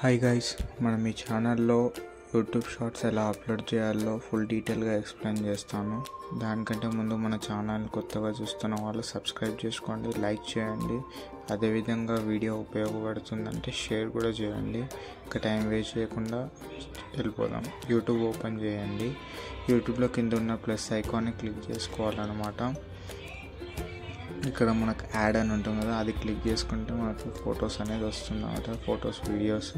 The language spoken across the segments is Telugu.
హాయ్ గైస్, మనం ఈ ఛానల్లో యూట్యూబ్ షార్ట్స్ ఎలా అప్లోడ్ చేయాలో ఫుల్ డీటెయిల్గా ఎక్స్ప్లెయిన్ చేస్తాను. దానికంటే ముందు మన ఛానల్ కొత్తగా చూస్తున్న వాళ్ళు సబ్స్క్రైబ్ చేసుకోండి, లైక్ చేయండి. అదేవిధంగా వీడియో ఉపయోగపడుతుందంటే షేర్ కూడా చేయండి. ఇంకా టైం వేస్ట్ చేయకుండా వెళ్ళిపోదాం. యూట్యూబ్ ఓపెన్ చేయండి. యూట్యూబ్లో కింద ఉన్న ప్లస్ ఐకాన్ని క్లిక్ చేసుకోవాలన్నమాట. ఇక్కడ మనకు యాడ్ అని ఉంటుంది కదా, అది క్లిక్ చేసుకుంటే మనకు ఫొటోస్ అనేది వస్తుంది అన్నమాట. Photos, videos.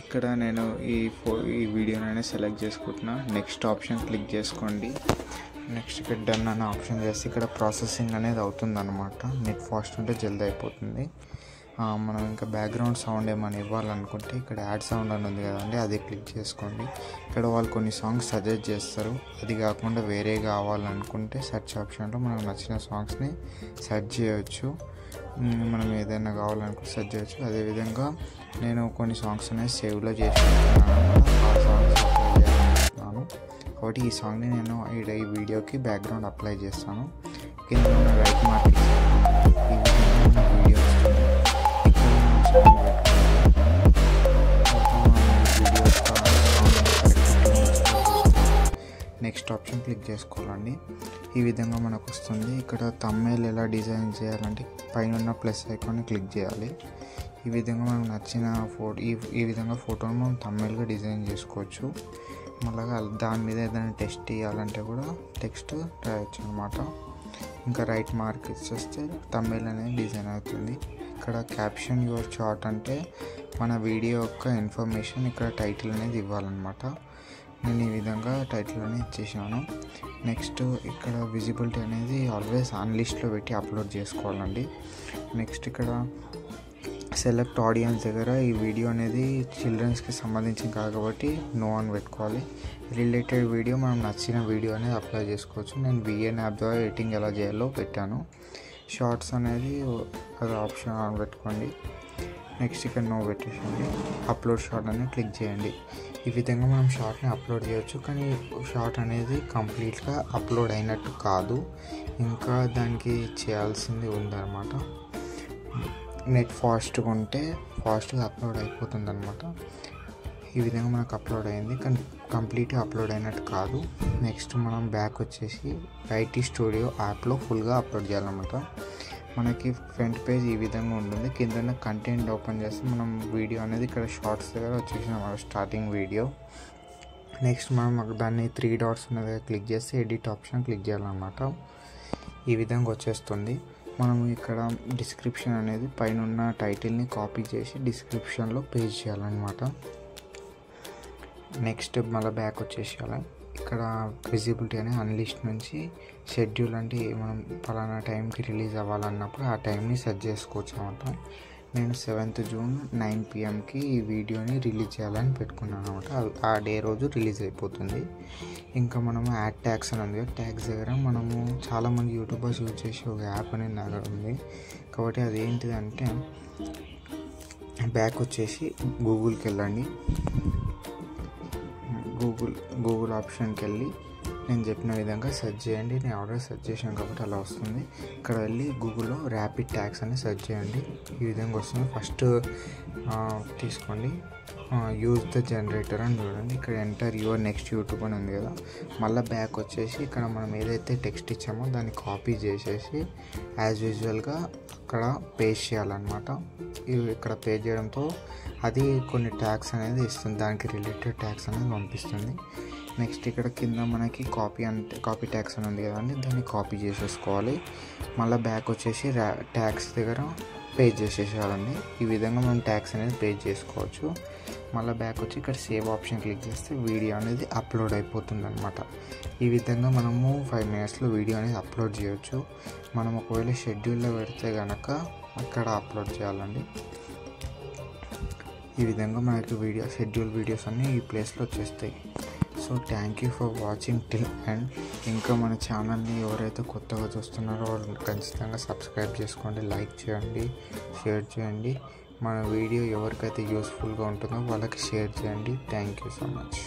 ఇక్కడ నేను ఈ వీడియోని సెలెక్ట్ చేసుకుంటున్నా. నెక్స్ట్ ఆప్షన్ క్లిక్ చేసుకోండి. నెక్స్ట్ ఇక్కడ డన్ అనే ఆప్షన్ చేస్తే ఇక్కడ ప్రాసెసింగ్ అనేది అవుతుంది అనమాట. నెట్ ఫాస్ట్ ఉంటే జల్దీ అయిపోతుంది. మనం ఇంకా బ్యాక్గ్రౌండ్ సౌండ్ ఏమైనా ఇవ్వాలనుకుంటే ఇక్కడ యాడ్ సౌండ్ అని ఉంది కదండి, అది క్లిక్ చేసుకోండి. ఇక్కడ వాళ్ళు కొన్ని సాంగ్స్ సజెస్ట్ చేస్తారు. అది కాకుండా వేరే కావాలనుకుంటే సెర్చ్ ఆప్షన్లో మనకు నచ్చిన సాంగ్స్ని సెర్చ్ చేయవచ్చు. మనం ఏదైనా కావాలనుకుంటే సెర్చ్ చేయవచ్చు. అదేవిధంగా నేను కొన్ని సాంగ్స్ అనేది సేవ్లో చేసుకుంటున్నాను. ఆ సాంగ్స్ అప్లై చేస్తున్నాను కాబట్టి ఈ సాంగ్ని నేను ఈ వీడియోకి బ్యాక్గ్రౌండ్ అప్లై చేస్తాను. కింద ఉన్న రైట్ మార్క్ ఈ విధంగా వీడియో వస్తుంది. నెక్స్ట్ ఆప్షన్ క్లిక్ చేసుకోవాలండి. ఈ విధంగా మనకు వస్తుంది. ఇక్కడ థంబ్నెయిల్ ఎలా డిజైన్ చేయాలంటే పైన ప్లస్ ఐకాన్ని క్లిక్ చేయాలి. ఈ విధంగా మనకు నచ్చిన ఈ విధంగా ఫోటోను మనం థంబ్నెయిల్గా డిజైన్ చేసుకోవచ్చు. మళ్ళీ దాని మీద ఏదైనా టెక్స్ట్ ఇవ్వాలంటే కూడా టెక్స్ట్ రాయొచ్చు అనమాట. ఇంకా రైట్ మార్క్ ఇచ్చేస్తే థంబ్నెయిల్ అనేది డిజైన్ అవుతుంది. ఇక్కడ క్యాప్షన్ యువర్ చార్ట్ అంటే మన వీడియో యొక్క ఇన్ఫర్మేషన్ ఇక్కడ టైటిల్ అనేది ఇవ్వాలన్నమాట. నేను ఈ విధంగా టైటిల్ అనేది ఇచ్చేసాను. నెక్స్ట్ ఇక్కడ విజిబిలిటీ అనేది ఆల్వేస్ ఆన్ లిస్ట్లో పెట్టి అప్లోడ్ చేసుకోవాలండి. నెక్స్ట్ ఇక్కడ సెలెక్ట్ ఆడియన్స్ దగ్గర ఈ వీడియో అనేది చిల్డ్రన్స్కి సంబంధించిన కాబట్టి నో అని పెట్టుకోవాలి. రిలేటెడ్ వీడియో మనం నచ్చిన వీడియో అనేది అప్లై చేసుకోవచ్చు. నేను విఎన్ యాప్ ద్వారా ఎడిటింగ్ ఎలా చేయాలో పెట్టాను. షార్ట్స్ అనేది అది ఆప్షన్ ఆన్ పెట్టుకోండి. నెక్స్ట్ ఇక్కడ నో పెట్టేసండి. అప్లోడ్ షార్ట్ అనేది క్లిక్ చేయండి. ఈ విధంగా మనం షార్ట్ని అప్లోడ్ చేయొచ్చు. కానీ షార్ట్ అనేది కంప్లీట్గా అప్లోడ్ అయినట్టు కాదు, ఇంకా దానికి చేయాల్సింది ఉందన్నమాట. నెట్ ఫాస్ట్గా ఉంటే ఫాస్ట్గా అప్లోడ్ అయిపోతుంది అనమాట. ఈ విధంగా మనకు అప్లోడ్ అయింది, కానీ కంప్లీట్గా అప్లోడ్ అయినట్టు కాదు. నెక్స్ట్ మనం బ్యాక్ వచ్చేసి ఐటీ స్టూడియో యాప్లో ఫుల్గా అప్లోడ్ చేయాలన్నమాట. మనకి ఫ్రంట్ పేజ్ ఈ విధంగా ఉంటుంది. కింద కంటెంట్ ఓపెన్ చేస్తే మనం వీడియో అనేది ఇక్కడ షార్ట్స్ దగ్గర వచ్చేసిన స్టార్టింగ్ వీడియో. నెక్స్ట్ మనం దాన్ని 3 డాట్స్ ఉన్న దగ్గర క్లిక్ చేస్తే ఎడిట్ ఆప్షన్ క్లిక్ చేయాలన్నమాట. ఈ విధంగా వచ్చేస్తుంది. మనం ఇక్కడ డిస్క్రిప్షన్ అనేది పైన ఉన్న టైటిల్ని కాపీ చేసి డిస్క్రిప్షన్లో పేస్ట్ చేయాలన్నమాట. నెక్స్ట్ మళ్ళీ బ్యాక్ వచ్చేసేయాలి. ఇక్కడ విజిబిలిటీ అనే అన్లిస్ట్ నుంచి షెడ్యూల్ అంటే మనం పలానా టైంకి రిలీజ్ అవ్వాలన్నప్పుడు ఆ టైంని సెట్ చేసుకోవచ్చు అనమాట. నేను 7th జూన్ 9 PM ఈ వీడియోని రిలీజ్ చేయాలని పెట్టుకున్నాను అనమాట. ఆ డే రోజు రిలీజ్ అయిపోతుంది. ఇంకా మనము యాడ్ ట్యాగ్స్ అని ఉంది. ట్యాగ్స్ దగ్గర మనము చాలామంది యూట్యూబర్స్ యూజ్ చేసే ఒక యాప్ అనేది నా దగ్గర ఉంది కాబట్టి అది ఏంటిదంటే బ్యాక్ వచ్చేసి గూగుల్కి వెళ్ళండి. గూగుల్ ఆప్షన్కి వెళ్ళి నేను చెప్పిన విధంగా సెర్చ్ చేయండి. నేను ఆల్రెడీ సెర్చ్ చేశాను కాబట్టి అలా వస్తుంది. ఇక్కడ వెళ్ళి గూగుల్లో ర్యాపిడ్ ట్యాగ్స్ అని సెర్చ్ చేయండి. ఈ విధంగా వస్తుంది. ఫస్ట్ తీసుకోండి, యూజ్ ద జనరేటర్ అని చూడండి. ఇక్కడ ఎంటర్ యువర్ నెక్స్ట్ యూట్యూబ్ అని ఉంది కదా. మళ్ళీ బ్యాక్ వచ్చేసి ఇక్కడ మనం ఏదైతే టెక్స్ట్ ఇచ్చామో దాన్ని కాపీ చేసేసి యాజ్ యూజువల్గా అక్కడ పేస్ట్ చేయాలన్నమాట. ఇక్కడ పేస్ట్ చేయడంతో అది కొన్ని ట్యాగ్స్ అనేది ఇస్తుంది, దానికి రిలేటెడ్ ట్యాగ్స్ అనేది పంపిస్తుంది. నెక్స్ట్ ఇక్కడ కింద మనకి కాపీ ట్యాగ్స్ అని ఉంది కదండి, దాన్ని కాపీ చేసేసుకోవాలి. మళ్ళీ బ్యాక్ వచ్చేసి ట్యాగ్స్ దగ్గర పేజ్ చేసేసేయాలండి. ఈ విధంగా మనం ట్యాగ్స్ అనేది పేజ్ చేసుకోవచ్చు. మళ్ళీ బ్యాక్ వచ్చి ఇక్కడ సేవ్ ఆప్షన్ క్లిక్ చేస్తే వీడియో అనేది అప్లోడ్ అయిపోతుంది అనమాట. ఈ విధంగా మనము 5 minutesలో వీడియో అనేది అప్లోడ్ చేయొచ్చు. మనం ఒకవేళ షెడ్యూల్లో పెడితే కనుక అక్కడ అప్లోడ్ చేయాలండి. ఈ విధంగా మనకి షెడ్యూల్ వీడియోస్ అన్నీ ఈ ప్లేస్లో వచ్చేస్తాయి. So thank you for watching till and. ఇంకా మన ఛానల్ని ఎవరైతే కొత్తగా చూస్తున్నారో వాళ్ళు ఖచ్చితంగా సబ్స్క్రైబ్ చేసుకోండి, లైక్ చేయండి, షేర్ చేయండి. మన వీడియో ఎవరికైతే యూస్ఫుల్గా ఉంటుందో వాళ్ళకి షేర్ చేయండి. Thank you so much.